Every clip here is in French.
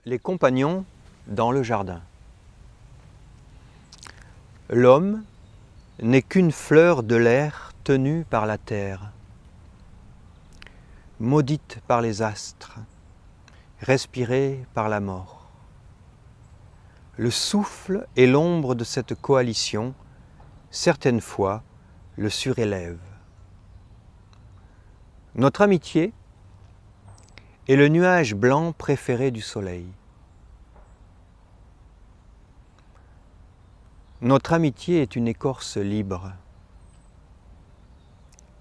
Les compagnons dans le jardin. L'homme n'est qu'une fleur de l'air tenue par la terre, maudite par les astres, respirée par la mort. Le souffle et l'ombre de cette coalition, certaines fois, le surélèvent. Notre amitié est le nuage blanc préféré du soleil. Notre amitié est une écorce libre.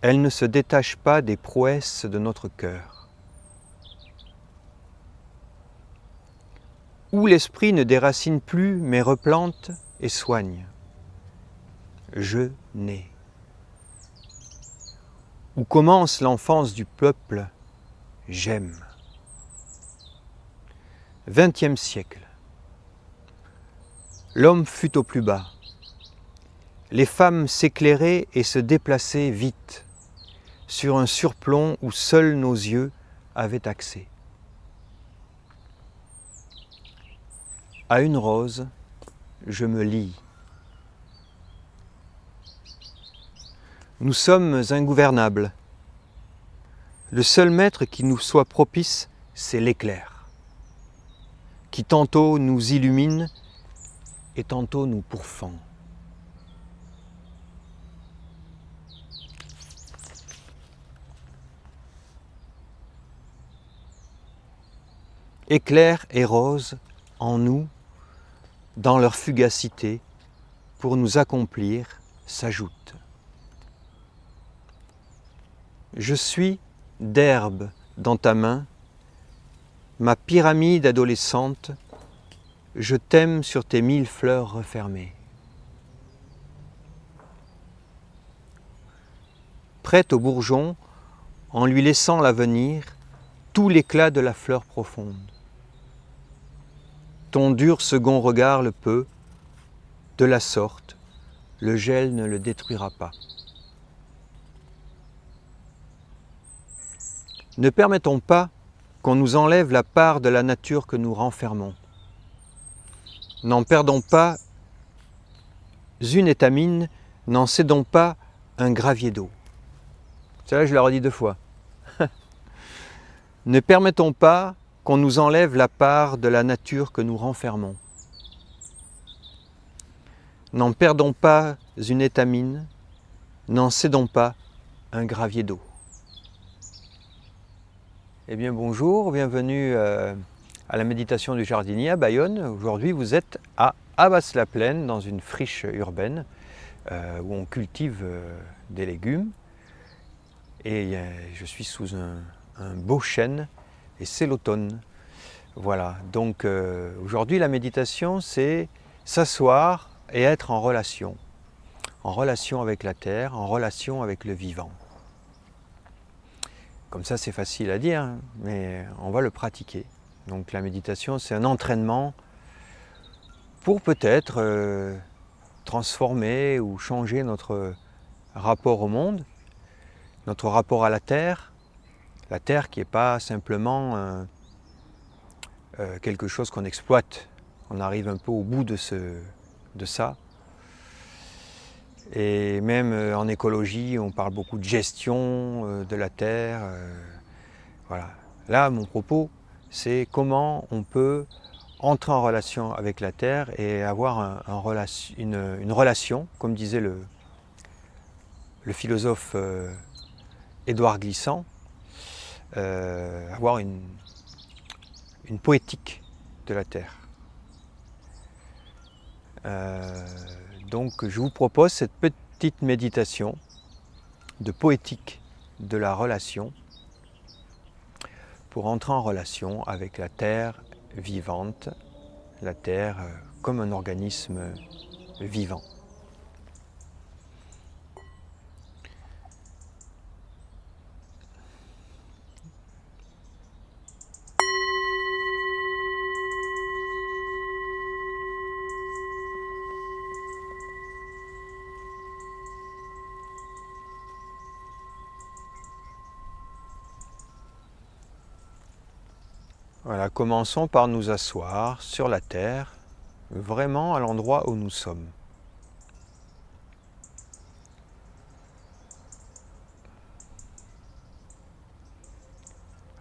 Elle ne se détache pas des prouesses de notre cœur. Où l'esprit ne déracine plus mais replante et soigne. Je nais. Où commence l'enfance du peuple, j'aime. 20e siècle. L'homme fut au plus bas. Les femmes s'éclairaient et se déplaçaient vite, sur un surplomb où seuls nos yeux avaient accès. À une rose, je me lie. Nous sommes ingouvernables. Le seul maître qui nous soit propice, c'est l'éclair, qui tantôt nous illumine et tantôt nous pourfend. Éclair et rose en nous, dans leur fugacité, pour nous accomplir, s'ajoutent. Je suis d'herbe dans ta main, ma pyramide adolescente, je t'aime sur tes 1000 fleurs refermées. Prête au bourgeon, en lui laissant l'avenir, tout l'éclat de la fleur profonde. Ton dur second regard le peut, de la sorte, le gel ne le détruira pas. Ne permettons pas qu'on nous enlève la part de la nature que nous renfermons. N'en perdons pas une étamine, n'en cédons pas un gravier d'eau. Ça, je l'ai redit 2 fois. Ne permettons pas qu'on nous enlève la part de la nature que nous renfermons. N'en perdons pas une étamine, n'en cédons pas un gravier d'eau. Eh bien bonjour, bienvenue à la méditation du jardinier à Bayonne. Aujourd'hui vous êtes à Abbas-la-Plaine dans une friche urbaine où on cultive des légumes. Et je suis sous un beau chêne et c'est l'automne. Voilà, donc aujourd'hui la méditation c'est s'asseoir et être en relation avec la terre, en relation avec le vivant. Comme ça c'est facile à dire, hein, mais on va le pratiquer. Donc la méditation c'est un entraînement pour peut-être transformer ou changer notre rapport au monde, notre rapport à la terre qui n'est pas simplement quelque chose qu'on exploite. On arrive un peu au bout de ça. Et même en écologie, on parle beaucoup de gestion de la terre. Voilà. Là, mon propos, c'est comment on peut entrer en relation avec la terre et avoir une relation, comme disait le philosophe Édouard Glissant, avoir une poétique de la terre. Donc je vous propose cette petite méditation de poétique de la relation pour entrer en relation avec la terre vivante, la terre comme un organisme vivant. Voilà, commençons par nous asseoir sur la terre, vraiment à l'endroit où nous sommes.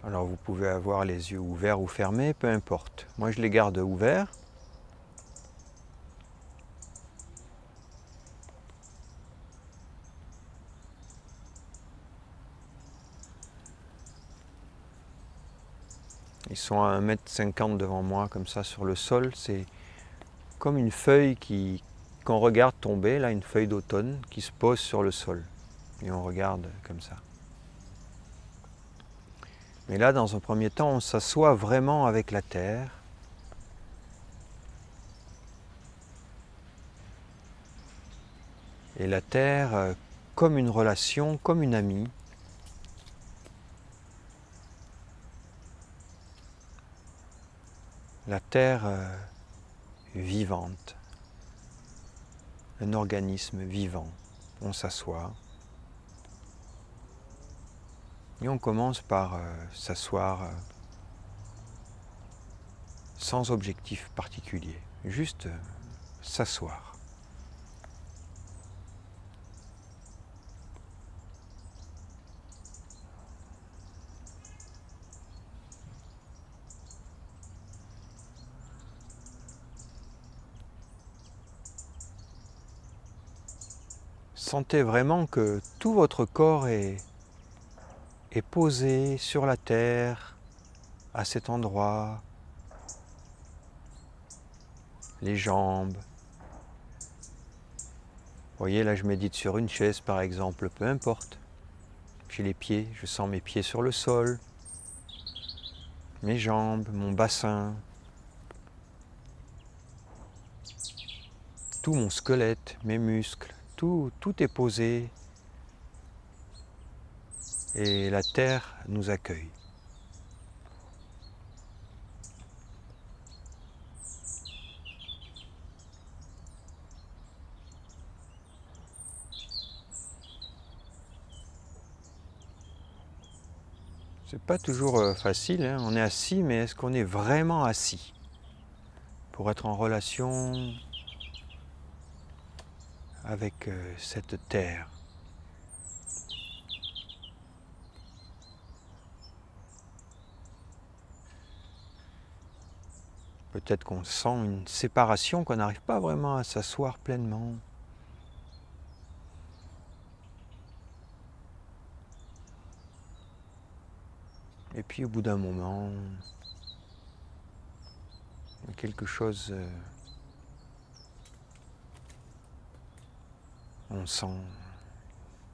Alors vous pouvez avoir les yeux ouverts ou fermés, peu importe. Moi je les garde ouverts. Ils sont à 1,50 m devant moi, comme ça, sur le sol. C'est comme une feuille qu'on regarde tomber, là, une feuille d'automne qui se pose sur le sol. Et on regarde comme ça. Mais là, dans un premier temps, on s'assoit vraiment avec la terre. Et la terre, comme une relation, comme une amie. La terre vivante. Un organisme vivant. On s'assoit. Et on commence par s'asseoir sans objectif particulier. Juste s'asseoir. Sentez vraiment que tout votre corps est posé sur la terre, à cet endroit. Les jambes. Vous voyez, là je médite sur une chaise par exemple, peu importe. Puis les pieds, je sens mes pieds sur le sol, mes jambes, mon bassin, tout mon squelette, mes muscles, tout est posé. Et la terre nous accueille. C'est pas toujours facile, hein. On est assis, mais est-ce qu'on est vraiment assis? Pour être en relation avec cette terre. Peut-être qu'on sent une séparation, qu'on n'arrive pas vraiment à s'asseoir pleinement. Et puis au bout d'un moment, quelque chose, on sent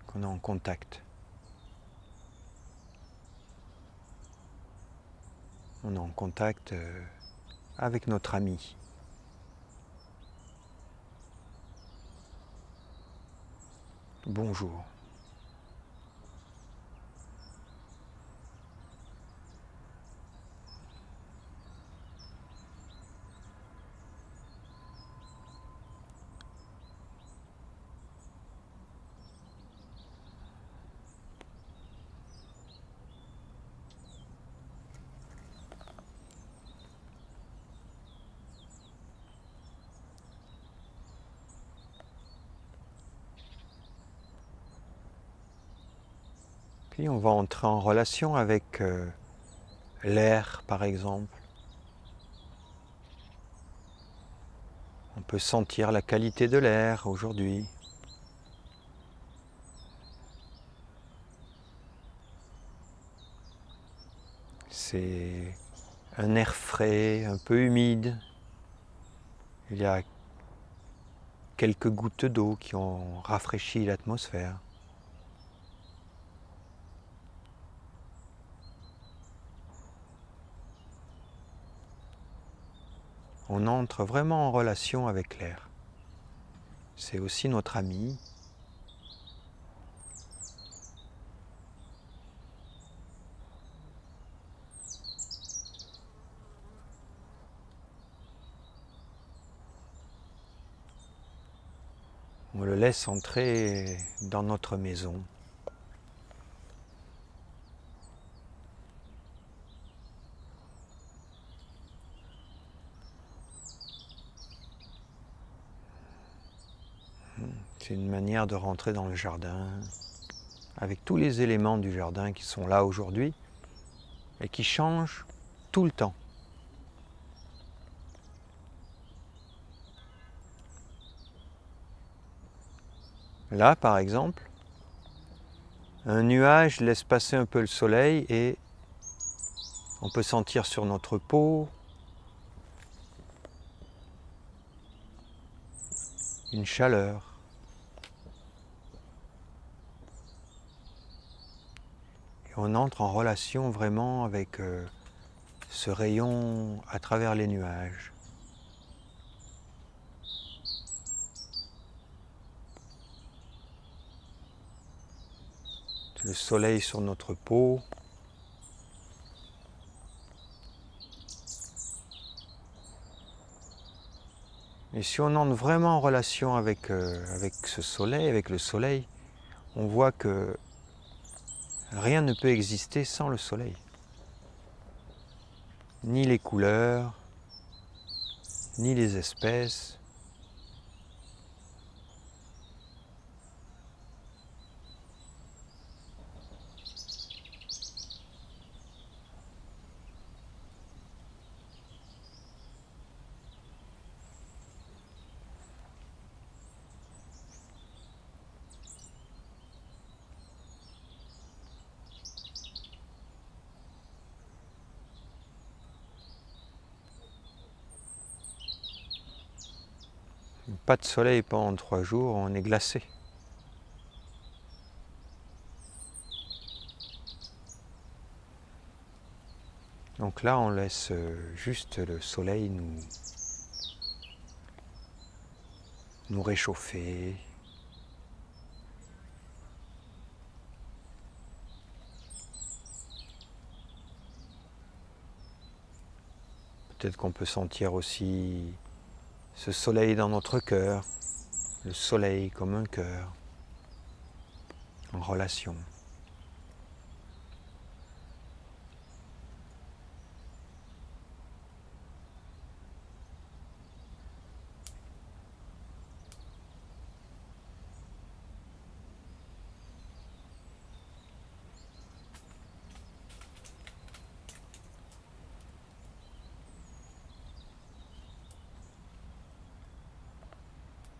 qu'on est en contact. On est en contact avec notre ami. Bonjour. Puis on va entrer en relation avec l'air, par exemple. On peut sentir la qualité de l'air aujourd'hui. C'est un air frais, un peu humide. Il y a quelques gouttes d'eau qui ont rafraîchi l'atmosphère. On entre vraiment en relation avec l'air. C'est aussi notre ami. On le laisse entrer dans notre maison. C'est une manière de rentrer dans le jardin avec tous les éléments du jardin qui sont là aujourd'hui et qui changent tout le temps. Là, par exemple, un nuage laisse passer un peu le soleil et on peut sentir sur notre peau une chaleur. Et on entre en relation vraiment avec ce rayon à travers les nuages. Le soleil sur notre peau. Et si on entre vraiment en relation avec ce soleil, avec le soleil, on voit que rien ne peut exister sans le soleil. Ni les couleurs, ni les espèces. Pas de soleil pendant 3 jours, on est glacé. Donc là, on laisse juste le soleil nous réchauffer. Peut-être qu'on peut sentir aussi ce soleil dans notre cœur, le soleil comme un cœur, en relation.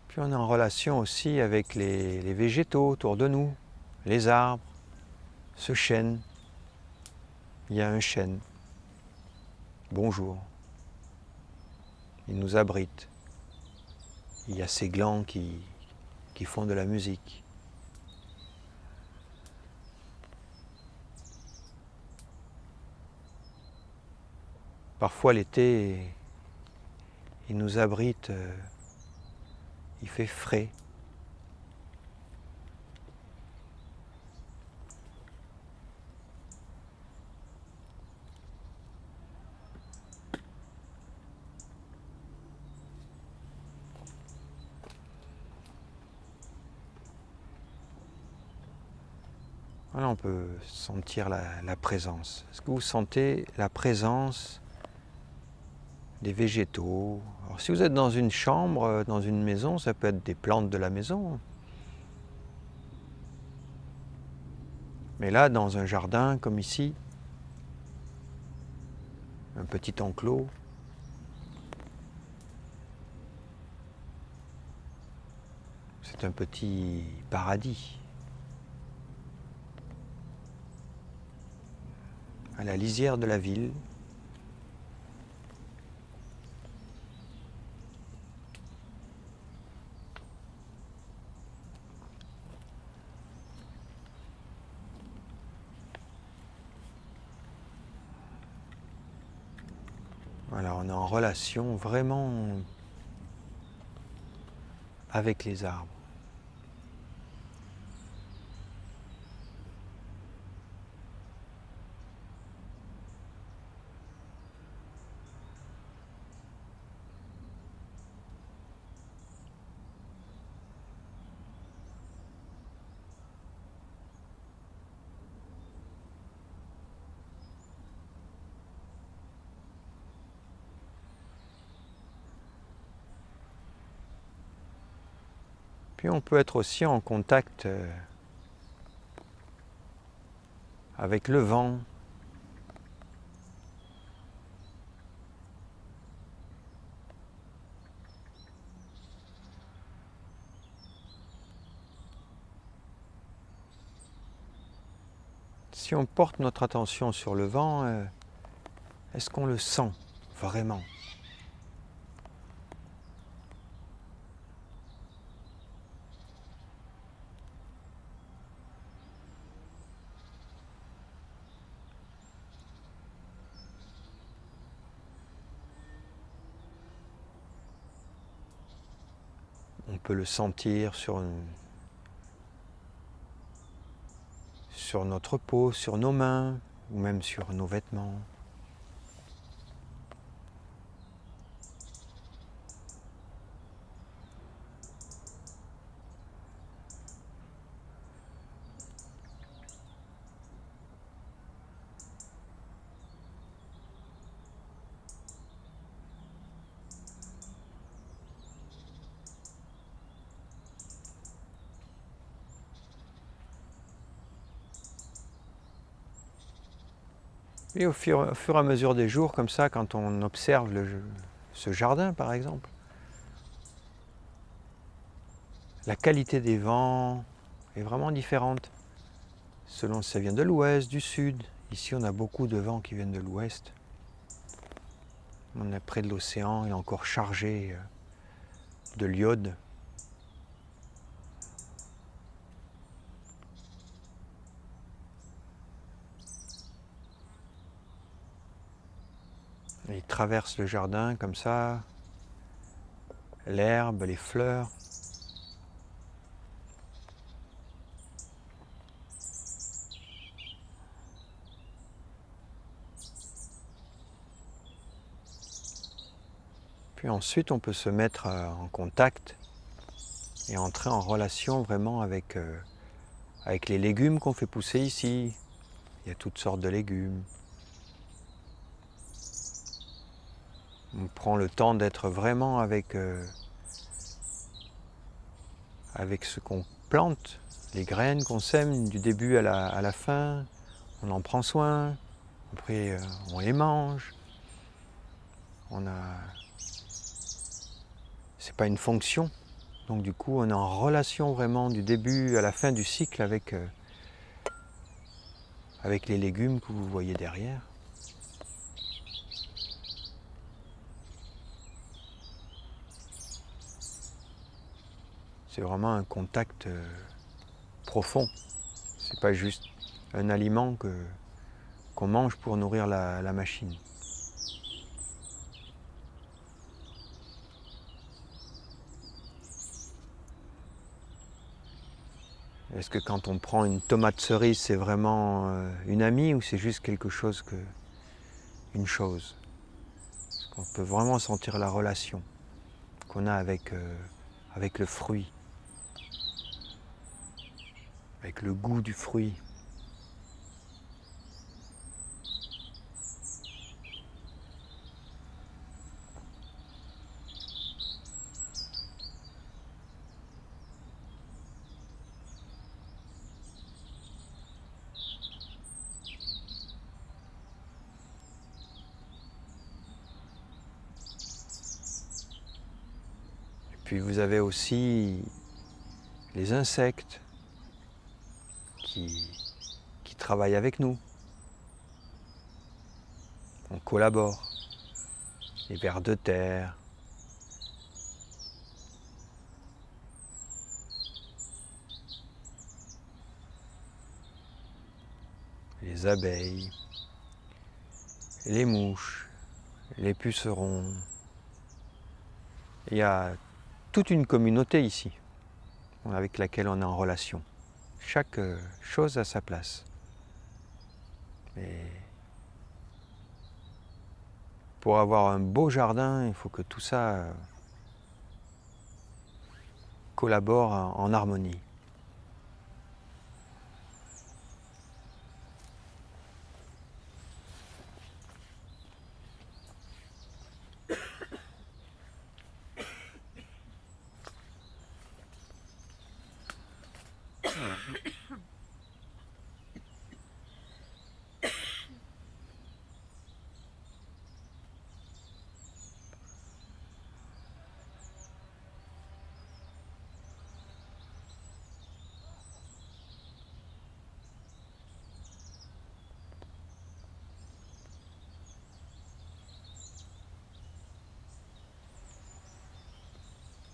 Puis on est en relation aussi avec les végétaux autour de nous, les arbres, ce chêne. Il y a un chêne. Bonjour. Il nous abrite. Il y a ces glands qui font de la musique. Parfois l'été, il nous abrite, il fait frais. Voilà, on peut sentir la présence. Est-ce que vous sentez la présence des végétaux? Alors, si vous êtes dans une chambre, dans une maison, ça peut être des plantes de la maison. Mais là, dans un jardin comme ici, un petit enclos, c'est un petit paradis. À la lisière de la ville. Voilà, on est en relation vraiment avec les arbres. Puis on peut être aussi en contact avec le vent. Si on porte notre attention sur le vent, est-ce qu'on le sent vraiment? On peut le sentir sur notre peau, sur nos mains, ou même sur nos vêtements. Et au fur et à mesure des jours, comme ça, quand on observe ce jardin, par exemple, la qualité des vents est vraiment différente, selon si ça vient de l'ouest, du sud. Ici, on a beaucoup de vents qui viennent de l'ouest. On est près de l'océan, il est encore chargé de l'iode. Et il traverse le jardin comme ça, l'herbe, les fleurs. Puis ensuite, on peut se mettre en contact et entrer en relation vraiment avec les légumes qu'on fait pousser ici. Il y a toutes sortes de légumes. On prend le temps d'être vraiment avec ce qu'on plante, les graines qu'on sème du début à la fin. On en prend soin, après on les mange. C'est pas une fonction, donc du coup on est en relation vraiment du début à la fin du cycle avec les légumes que vous voyez derrière. C'est vraiment un contact profond. C'est pas juste un aliment qu'on mange pour nourrir la machine. Est-ce que quand on prend une tomate cerise, c'est vraiment une amie ou c'est juste quelque chose une chose? Parce qu'on peut vraiment sentir la relation qu'on a avec le fruit, avec le goût du fruit. Puis vous avez aussi les insectes qui travaillent avec nous. On collabore. Les vers de terre, les abeilles, les mouches, les pucerons. Il y a toute une communauté ici avec laquelle on est en relation. Chaque chose a sa place. Et pour avoir un beau jardin, il faut que tout ça collabore en harmonie.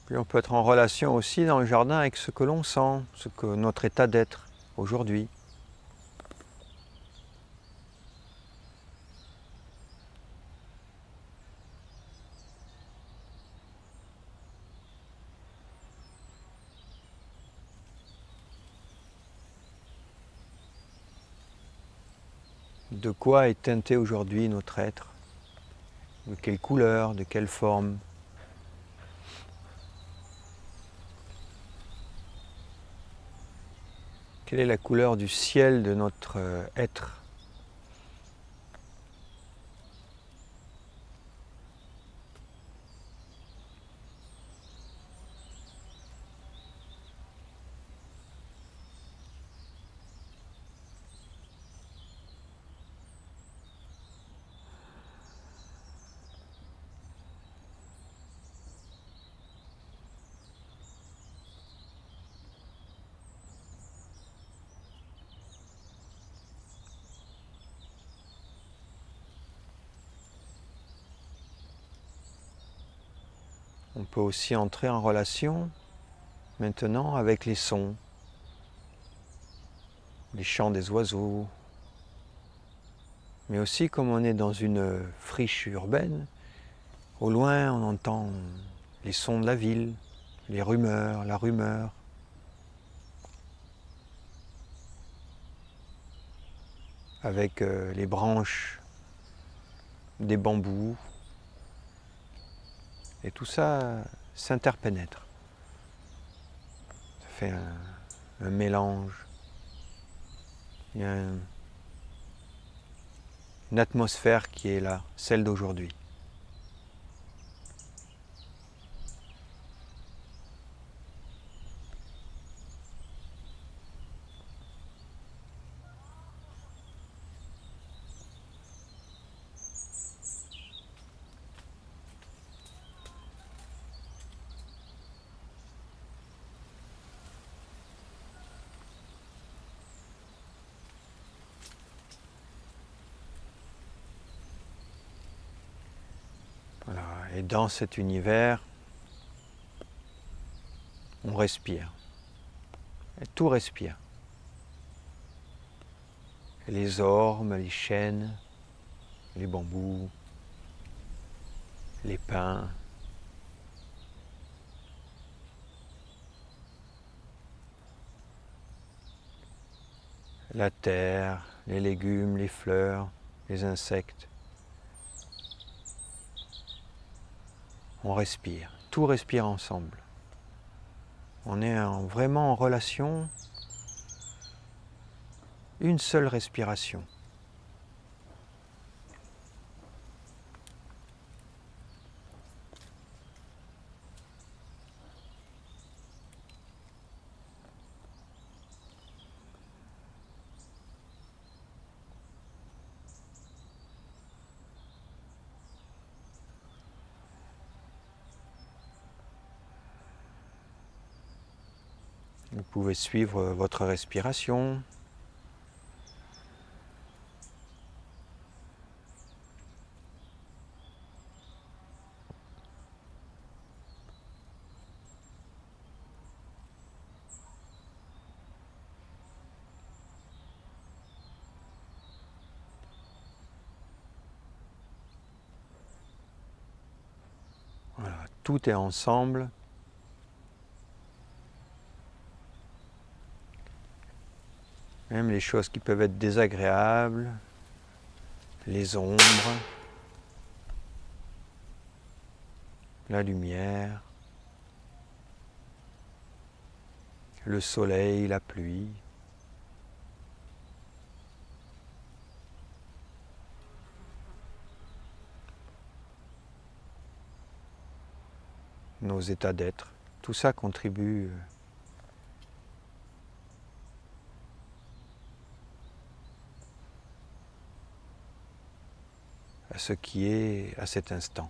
Puis on peut être en relation aussi dans le jardin avec ce que l'on sent, ce que notre état d'être aujourd'hui. De quoi est teinté aujourd'hui notre être? De quelle couleur, de quelle forme? Quelle est la couleur du ciel de notre être? On peut aussi entrer en relation maintenant avec les sons, les chants des oiseaux, mais aussi comme on est dans une friche urbaine, au loin on entend les sons de la ville, les rumeurs, la rumeur. Avec les branches des bambous, et tout ça s'interpénètre. Ça fait un mélange. Il y a une atmosphère qui est là, celle d'aujourd'hui. Voilà. Et dans cet univers, on respire. Et tout respire. Et les ormes, les chênes, les bambous, les pins. La terre, les légumes, les fleurs, les insectes. On respire, tout respire ensemble. On est vraiment en relation, une seule respiration. Vous pouvez suivre votre respiration. Voilà, tout est ensemble. Même les choses qui peuvent être désagréables, les ombres, la lumière, le soleil, la pluie. Nos états d'être, tout ça contribue ce qui est à cet instant.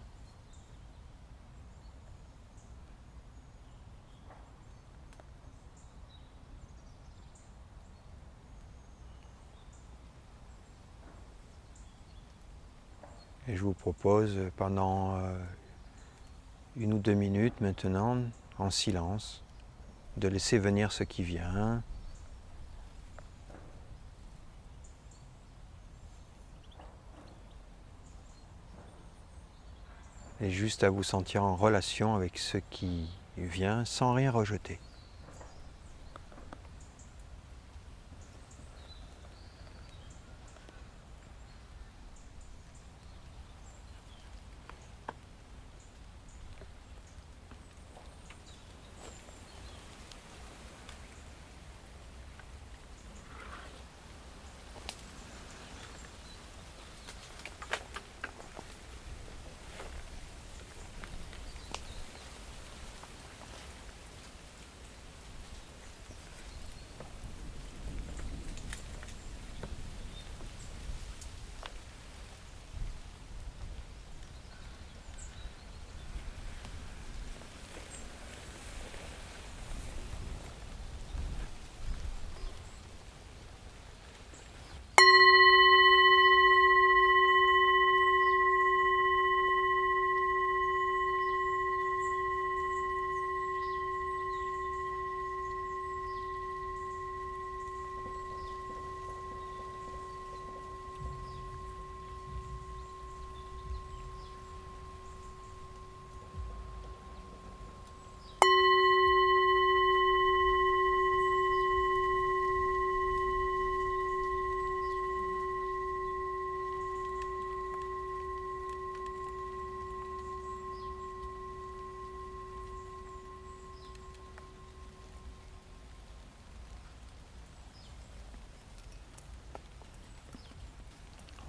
Et je vous propose pendant 1 ou 2 minutes maintenant, en silence, de laisser venir ce qui vient. Et juste à vous sentir en relation avec ce qui vient sans rien rejeter.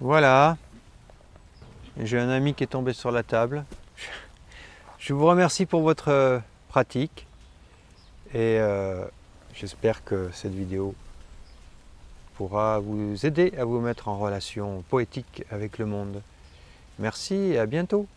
Voilà, j'ai un ami qui est tombé sur la table. Je vous remercie pour votre pratique et j'espère que cette vidéo pourra vous aider à vous mettre en relation poétique avec le monde. Merci et à bientôt.